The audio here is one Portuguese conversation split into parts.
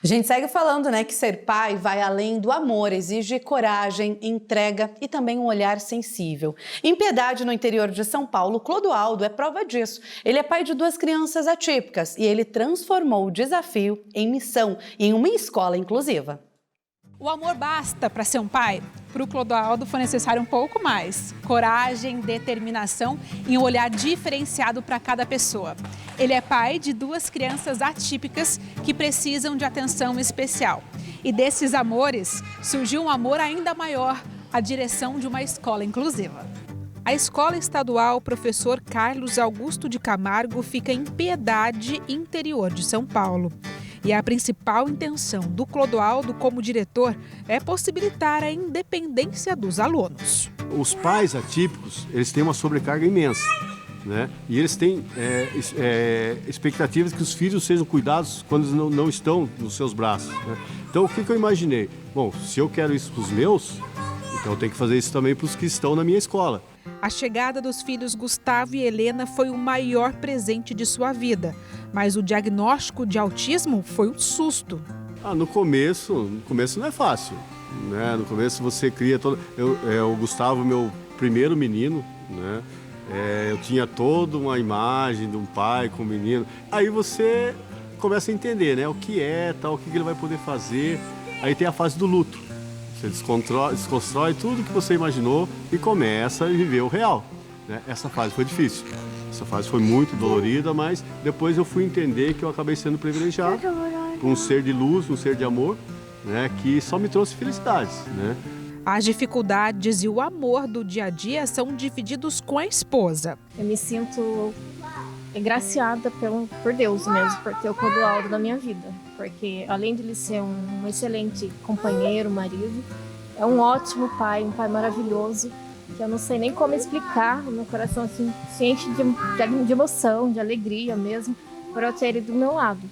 A gente segue falando, né, que ser pai vai além do amor, exige coragem, entrega e também um olhar sensível. Em Piedade, no interior de São Paulo, Clodoaldo é prova disso. Ele é pai de 2 crianças atípicas e ele transformou o desafio em missão e em uma escola inclusiva. O amor basta para ser um pai? Para o Clodoaldo foi necessário um pouco mais. Coragem, determinação e um olhar diferenciado para cada pessoa. Ele é pai de 2 crianças atípicas que precisam de atenção especial. E desses amores surgiu um amor ainda maior, a direção de uma escola inclusiva. A Escola Estadual Professor Carlos Augusto de Camargo fica em Piedade, interior de São Paulo. E a principal intenção do Clodoaldo como diretor é possibilitar a independência dos alunos. Os pais atípicos, eles têm uma sobrecarga imensa, né? E eles têm expectativas que os filhos sejam cuidados quando não estão nos seus braços, né? Então, o que eu imaginei? Bom, se eu quero isso para os meus, então eu tenho que fazer isso também para os que estão na minha escola. A chegada dos filhos Gustavo e Helena foi o maior presente de sua vida, mas o diagnóstico de autismo foi um susto. No começo não é fácil, né? No começo você cria todo... o Gustavo, meu primeiro menino, né? Eu tinha toda uma imagem de um pai com um menino. Aí você começa a entender, né? O que é, tal, o que ele vai poder fazer. Aí tem a fase do luto. Você desconstrói tudo que você imaginou e começa a viver o real, né? Essa fase foi difícil. Essa fase foi muito dolorida, mas depois eu fui entender que eu acabei sendo privilegiado por um ser de luz, um ser de amor, né? Que só me trouxe felicidades, né? As dificuldades e o amor do dia a dia são divididos com a esposa. Eu me sinto agraciada por Deus mesmo, por ter o Clodoaldo na minha vida. Porque além de ele ser um excelente companheiro, marido, é um ótimo pai, um pai maravilhoso, que eu não sei nem como explicar. O meu coração assim, se enche de emoção, de alegria mesmo, por eu ter ele do meu lado.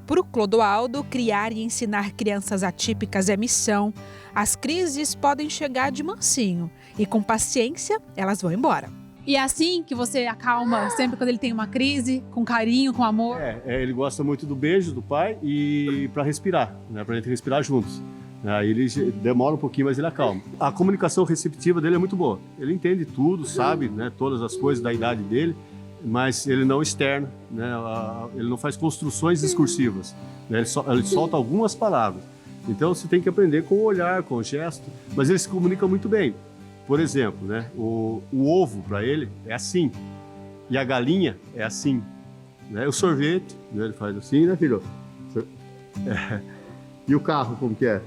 Para o Clodoaldo, criar e ensinar crianças atípicas é missão. As crises podem chegar de mansinho e com paciência elas vão embora. E é assim que você acalma sempre quando ele tem uma crise, com carinho, com amor? Ele gosta muito do beijo do pai e para respirar, né? Para gente respirar juntos. Aí ele demora um pouquinho, mas ele acalma. A comunicação receptiva dele é muito boa. Ele entende tudo, sabe, né, todas as coisas da idade dele, mas ele não externa, né? Ele não faz construções discursivas, né? Ele solta algumas palavras. Então você tem que aprender com o olhar, com o gesto, mas ele se comunica muito bem. Por exemplo, né, o ovo para ele é assim, e a galinha é assim, né? O sorvete, né, ele faz assim, né, filho? E o carro, como que é?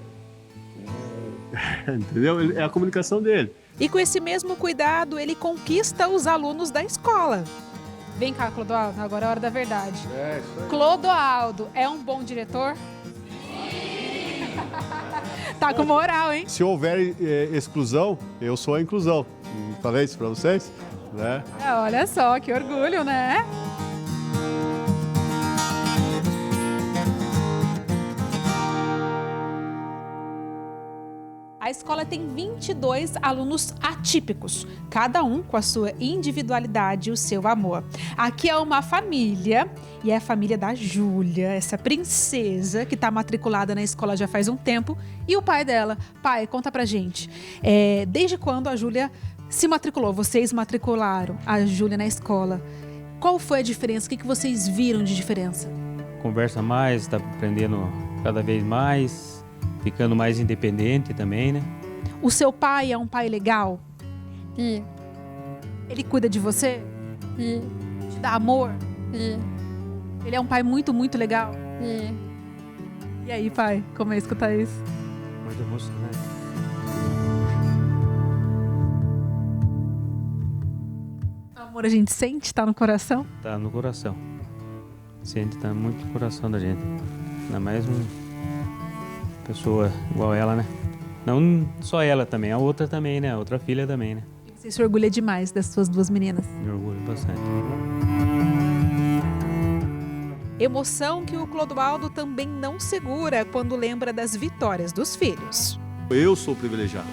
Entendeu? É a comunicação dele. E com esse mesmo cuidado, ele conquista os alunos da escola. Vem cá, Clodoaldo, agora é a hora da verdade. Isso aí. Clodoaldo é um bom diretor? Tá com moral, hein? Se houver exclusão, eu sou a inclusão. Falei isso pra vocês, né? Olha só, que orgulho, né? A escola tem 22 alunos atípicos, cada um com a sua individualidade e o seu amor. Aqui é uma família, e é a família da Júlia, essa princesa que está matriculada na escola já faz um tempo, e o pai dela. Pai, conta pra gente, desde quando a Júlia se matriculou? Vocês matricularam a Júlia na escola. Qual foi a diferença? O que vocês viram de diferença? Conversa mais, está aprendendo cada vez mais. Ficando mais independente também, né? O seu pai é um pai legal? Sim. Ele cuida de você? Sim. Te dá amor? Sim. Ele é um pai muito, muito legal? Sim. E aí, pai, como é escutar isso? Muito emocionante. Amor, a gente sente? Tá no coração? Tá no coração. Sente, tá muito no coração da gente. Ainda mais uma pessoa igual ela, né? Não só ela também, a outra também, né? A outra filha também, né? Você se orgulha demais das suas 2 meninas. Me orgulho bastante. Emoção que o Clodoaldo também não segura quando lembra das vitórias dos filhos. Eu sou privilegiado,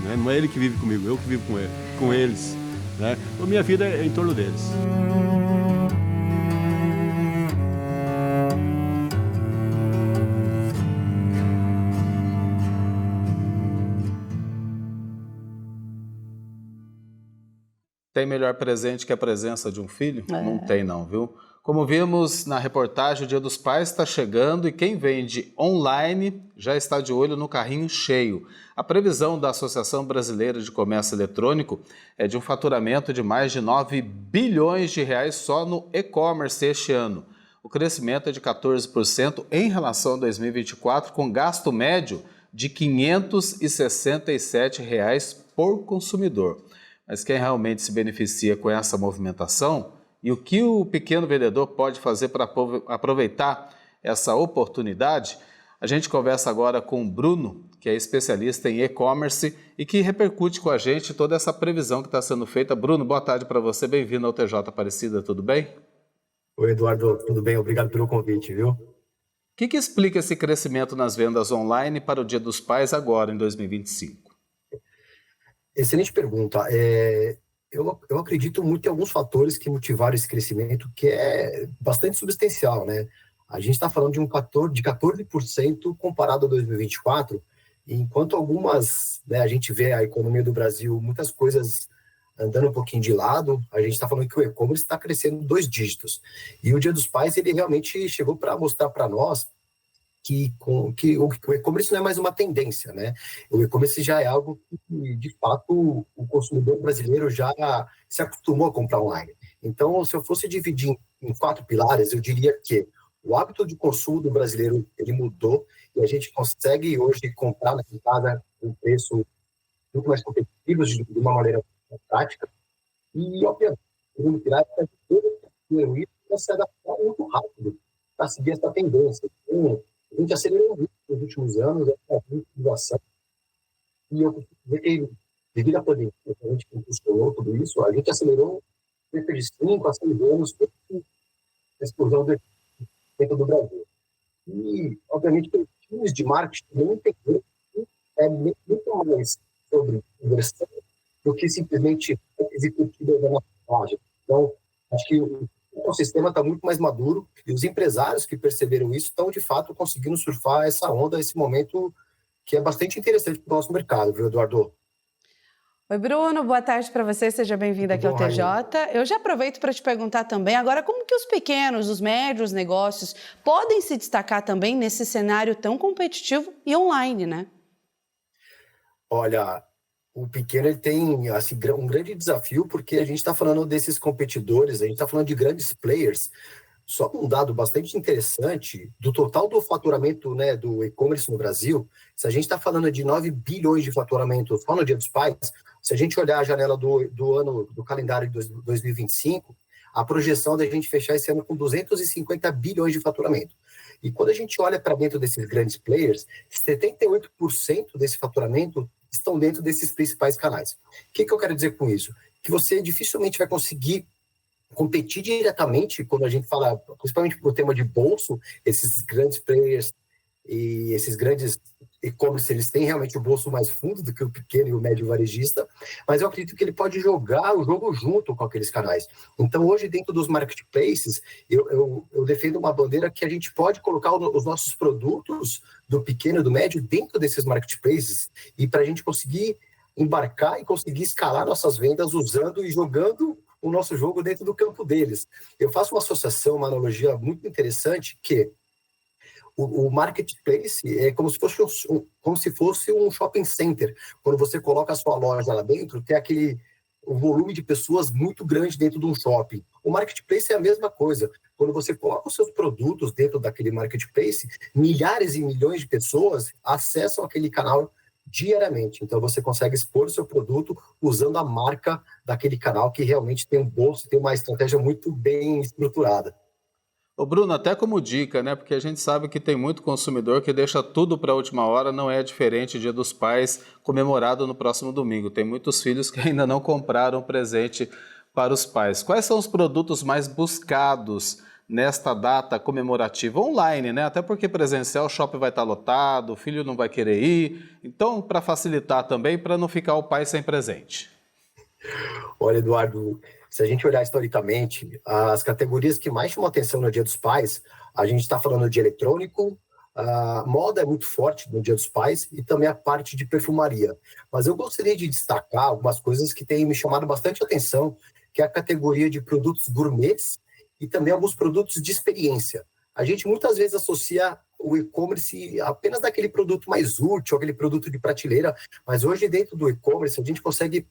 né? Não é ele que vive comigo, eu que vivo com eles, né? A minha vida é em torno deles. tem melhor presente que a presença de um filho? Não tem não, viu? Como vimos na reportagem, o Dia dos Pais está chegando e quem vende online já está de olho no carrinho cheio. A previsão da Associação Brasileira de Comércio Eletrônico é de um faturamento de mais de 9 bilhões de reais só no e-commerce este ano. O crescimento é de 14% em relação a 2024, com gasto médio de R$ 567 reais por consumidor. Mas quem realmente se beneficia com essa movimentação e o que o pequeno vendedor pode fazer para aproveitar essa oportunidade? A gente conversa agora com o Bruno, que é especialista em e-commerce e que repercute com a gente toda essa previsão que está sendo feita. Bruno, boa tarde para você, bem-vindo ao TJ Aparecida, tudo bem? Oi, Eduardo, tudo bem? Obrigado pelo convite, viu? O que explica esse crescimento nas vendas online para o Dia dos Pais agora, em 2025? Excelente pergunta. Eu acredito muito em alguns fatores que motivaram esse crescimento, que é bastante substancial, né? A gente está falando de um fator de 14% comparado a 2024, enquanto algumas, né, a gente vê a economia do Brasil, muitas coisas andando um pouquinho de lado, a gente está falando que o e-commerce está crescendo 2 dígitos. E o Dia dos Pais, ele realmente chegou para mostrar para nós que o e-commerce não é mais uma tendência, né? O e-commerce já é algo que, de fato, o consumidor brasileiro já se acostumou a comprar online. Então, se eu fosse dividir em 4 pilares, eu diria que o hábito de consumo do brasileiro, ele mudou e a gente consegue hoje comprar na casa um preço muito mais competitivo, de uma maneira prática. E, obviamente, o segundo pilar é que isso se adaptar muito rápido para seguir essa tendência. Então, a gente acelerou muito nos últimos anos a inovação. E eu costumo dizer que, devido à pandemia, a gente impulsionou tudo isso, a gente acelerou cerca de 5 a 6 anos a explosão dentro do Brasil. E, obviamente, os times de marketing não entenderam que é muito mais sobre conversão do que simplesmente executiva da nossa página. Então, acho que o ecossistema está muito mais maduro e os empresários que perceberam isso estão, de fato, conseguindo surfar essa onda, esse momento que é bastante interessante para o nosso mercado, viu, Eduardo? Oi, Bruno, boa tarde para você, seja bem-vindo aqui ao TJ. Eu já aproveito para te perguntar também, agora, como que os pequenos, os médios negócios podem se destacar também nesse cenário tão competitivo e online, né? Olha, o pequeno ele tem assim, um grande desafio, porque a gente está falando desses competidores, a gente está falando de grandes players. Só um dado bastante interessante, do total do faturamento, né, do e-commerce no Brasil, se a gente está falando de 9 bilhões de faturamento só no Dia dos Pais, se a gente olhar a janela do ano, do calendário de 2025, a projeção da gente fechar esse ano com 250 bilhões de faturamento. E quando a gente olha para dentro desses grandes players, 78% desse faturamento estão dentro desses principais canais. O que eu quero dizer com isso? Que você dificilmente vai conseguir competir diretamente quando a gente fala, principalmente no tema de bolso, esses grandes players e esses grandes e-commerce, eles têm realmente o bolso mais fundo do que o pequeno e o médio varejista, mas eu acredito que ele pode jogar o jogo junto com aqueles canais. Então, hoje, dentro dos marketplaces, eu defendo uma bandeira que a gente pode colocar os nossos produtos do pequeno e do médio dentro desses marketplaces e para a gente conseguir embarcar e conseguir escalar nossas vendas usando e jogando o nosso jogo dentro do campo deles. Eu faço uma associação, uma analogia muito interessante, que o marketplace é como se fosse um shopping center. Quando você coloca a sua loja lá dentro, tem um volume de pessoas muito grande dentro de um shopping. O marketplace é a mesma coisa. Quando você coloca os seus produtos dentro daquele marketplace, milhares e milhões de pessoas acessam aquele canal diariamente. Então, você consegue expor o seu produto usando a marca daquele canal que realmente tem um bolso, tem uma estratégia muito bem estruturada. Ô Bruno, até como dica, né? Porque a gente sabe que tem muito consumidor que deixa tudo para a última hora, não é diferente Dia dos Pais, comemorado no próximo domingo. Tem muitos filhos que ainda não compraram presente para os pais. Quais são os produtos mais buscados nesta data comemorativa online, né? Até porque presencial o shopping vai estar lotado, o filho não vai querer ir. Então, para facilitar também, para não ficar o pai sem presente. Olha, Eduardo, se a gente olhar historicamente, as categorias que mais chamam atenção no Dia dos Pais, a gente está falando de eletrônico, A moda é muito forte no Dia dos Pais e também a parte de perfumaria. Mas eu gostaria de destacar algumas coisas que têm me chamado bastante atenção, que é a categoria de produtos gourmets e também alguns produtos de experiência. A gente muitas vezes associa o e-commerce apenas daquele produto mais útil, aquele produto de prateleira, mas hoje dentro do e-commerce a gente consegue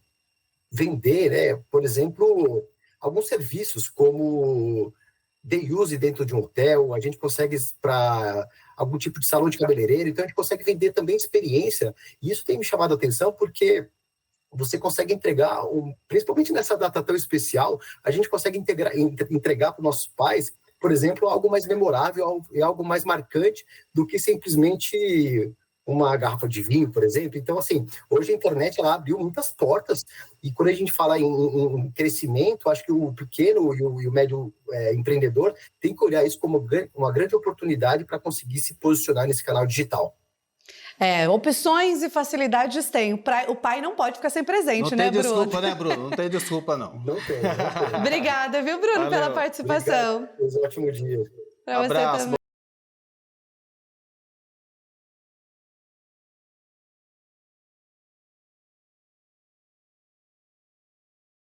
vender, né, por exemplo, alguns serviços como day use dentro de um hotel, a gente consegue para algum tipo de salão de cabeleireiro, então a gente consegue vender também experiência, e isso tem me chamado a atenção porque você consegue entregar, principalmente nessa data tão especial, a gente consegue entregar para os nossos pais, por exemplo, algo mais memorável e algo mais marcante do que simplesmente uma garrafa de vinho, por exemplo. Então, assim, hoje a internet ela abriu muitas portas e quando a gente fala em crescimento, acho que o pequeno e o médio empreendedor tem que olhar isso como uma grande oportunidade para conseguir se posicionar nesse canal digital. Opções e facilidades tem. O pai não pode ficar sem presente, né, Bruno? Não tem desculpa, né, Bruno? Não tem desculpa, não. Não tem. Obrigada, viu, Bruno, Valeu. pela participação. Obrigado. Um ótimo dia. Pra você Abraço. também.